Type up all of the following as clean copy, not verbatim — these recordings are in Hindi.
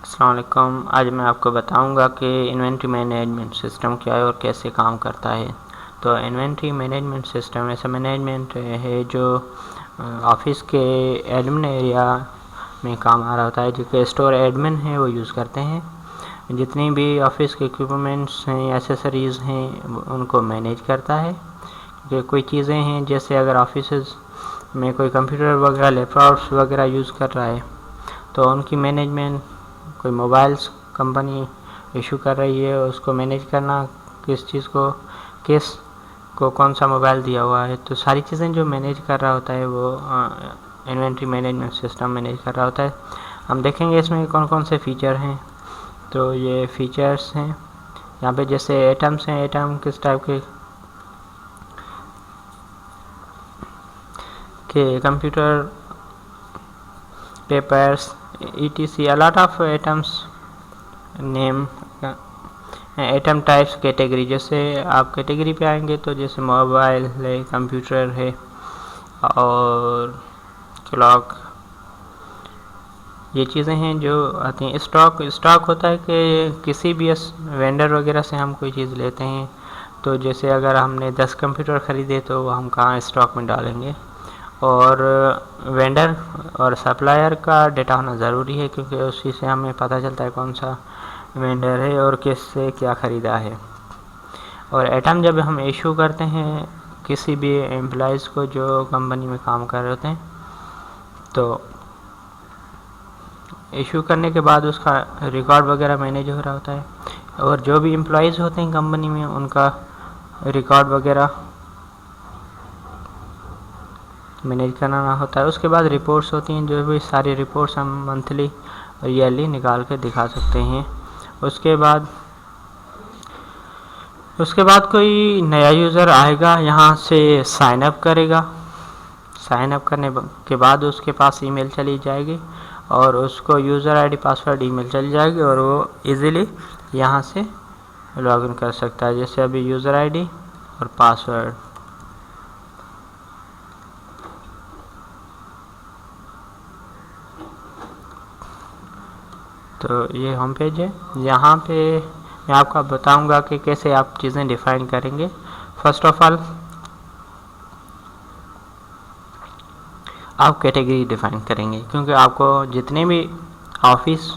अस्सलाम वालेकुम। आज मैं आपको बताऊंगा कि इन्वेंट्री मैनेजमेंट सिस्टम क्या है और कैसे काम करता है। तो इन्वेंट्री मैनेजमेंट सिस्टम ऐसा मैनेजमेंट है जो ऑफिस के एडमिन एरिया में काम आ रहा होता है, जो कि स्टोर एडमिन है वो यूज़ करते हैं। जितनी भी ऑफिस के इक्विपमेंट्स हैं, एसेसरीज़ हैं, उनको मैनेज करता है। जो कोई चीज़ें हैं, जैसे अगर ऑफिस में कोई कंप्यूटर वगैरह लैपटॉप्स वगैरह यूज़ कर रहा है तो उनकी मैनेजमेंट, कोई मोबाइल्स कंपनी इशू कर रही है उसको मैनेज करना, किस चीज़ को किस को कौन सा मोबाइल दिया हुआ है, तो सारी चीज़ें जो मैनेज कर रहा होता है वो इन्वेंट्री मैनेजमेंट सिस्टम मैनेज कर रहा होता है। हम देखेंगे इसमें कौन कौन से फ़ीचर हैं। तो ये फ़ीचर्स हैं यहाँ पे, जैसे एटम्स हैं। एटम किस टाइप के computer, papers, etc, a lot of items name, atom types, category. जैसे आप कैटेगरी पे आएंगे तो जैसे मोबाइल है, कंप्यूटर है और क्लॉक, ये चीज़ें हैं जो आती हैं। स्टॉक होता है कि किसी भी वेंडर वगैरह से हम कोई चीज़ लेते हैं, तो जैसे अगर हमने 10 कंप्यूटर ख़रीदे तो वो हम कहाँ स्टॉक में डालेंगे। और वेंडर और सप्लायर का डेटा होना ज़रूरी है, क्योंकि उसी से हमें पता चलता है कौन सा वेंडर है और किससे क्या ख़रीदा है। और आइटम जब हम इशू करते हैं किसी भी एम्प्लॉइज़ को जो कंपनी में काम कर रहे होते हैं, तो इशू करने के बाद उसका रिकॉर्ड वगैरह मैनेज हो रहा होता है, और जो भी एम्प्लॉइज़ होते हैं कंपनी में उनका रिकॉर्ड वगैरह मैनेज करना होता है। उसके बाद रिपोर्ट्स होती हैं, जो भी सारी रिपोर्ट्स हम मंथली और ईयरली निकाल के दिखा सकते हैं। उसके बाद कोई नया यूज़र आएगा, यहाँ से साइन अप करेगा। साइन अप करने के बाद उसके पास ईमेल चली जाएगी और उसको यूज़र आईडी पासवर्ड ईमेल चली जाएगी और वो इजीली यहाँ से लॉगिन कर सकता है। जैसे अभी यूज़र आईडी और पासवर्ड, तो ये होम पेज है। यहाँ पे मैं आपको बताऊंगा कि कैसे आप चीज़ें डिफ़ाइन करेंगे। फर्स्ट ऑफ ऑल आप कैटेगरी डिफ़ाइन करेंगे, क्योंकि आपको जितने भी ऑफिस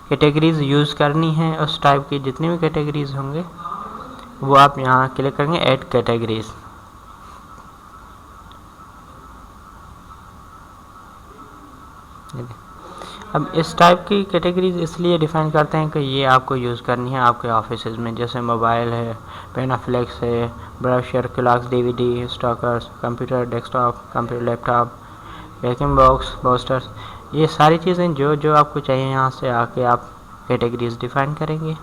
कैटेगरीज़ यूज़ करनी है, उस टाइप की जितनी भी कैटेगरीज़ होंगे वो आप यहाँ क्लिक करेंगे ऐड कैटेगरीज़। अब इस टाइप की कैटेगरीज इसलिए डिफ़ाइन करते हैं कि ये आपको यूज़ करनी है आपके ऑफिस में। जैसे मोबाइल है, पेनाफ्लेक्स है, brusher, clocks, DVD, stalkers, computer desktop, computer laptop, vacuum box, posters, ये सारी चीज़ें जो जो आपको चाहिए यहाँ से आके आप कैटेगरीज डिफ़ाइन करेंगे।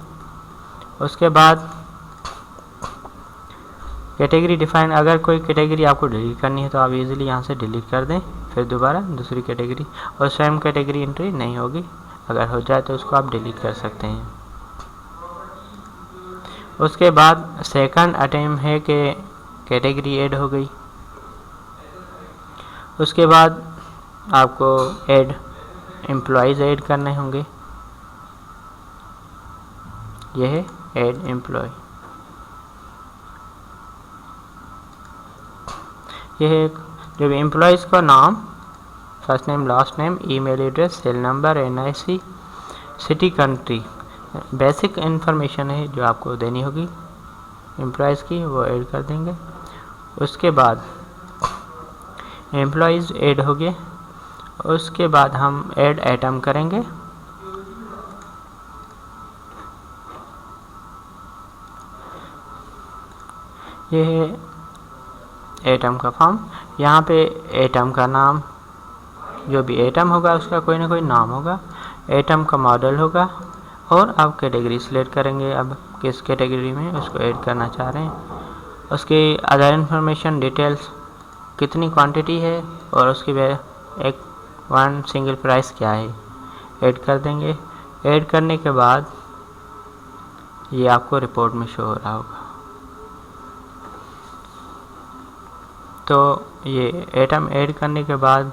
उसके बाद कैटेगरी डिफ़ाइन, अगर कोई कैटेगरी आपको डिलीट करनी है तो आप इजीली यहाँ से डिलीट कर दें, फिर दोबारा दूसरी कैटेगरी, और सेम कैटेगरी एंट्री नहीं होगी। अगर हो जाए तो उसको आप डिलीट कर सकते हैं। उसके बाद सेकंड अटेम्प्ट है कि कैटेगरी ऐड हो गई। उसके बाद आपको ऐड एम्प्लॉयज़ ऐड करने होंगे। यह है ऐड एम्प्लॉय। यह है जब एम्प्लॉयज़ का नाम, first name, last name, email address, cell number, NIC, city, country, basic information है जो आपको देनी होगी एम्प्लॉयज़ की, वो ऐड कर देंगे। उसके बाद एम्प्लॉयज़ ऐड हो गए। उसके बाद हम ऐड आइटम करेंगे। यह है आइटम का फॉर्म। यहाँ पे आइटम का नाम, जो भी आइटम होगा उसका कोई ना कोई नाम होगा, आइटम का मॉडल होगा, और आप कैटेगरी सिलेक्ट करेंगे अब किस कैटेगरी में उसको ऐड करना चाह रहे हैं। उसकी अदर इन्फॉर्मेशन डिटेल्स, कितनी क्वांटिटी है और उसकी एक वन सिंगल प्राइस क्या है, ऐड कर देंगे। ऐड करने के बाद ये आपको रिपोर्ट में शो हो रहा होगा। तो ये आइटम ऐड करने के बाद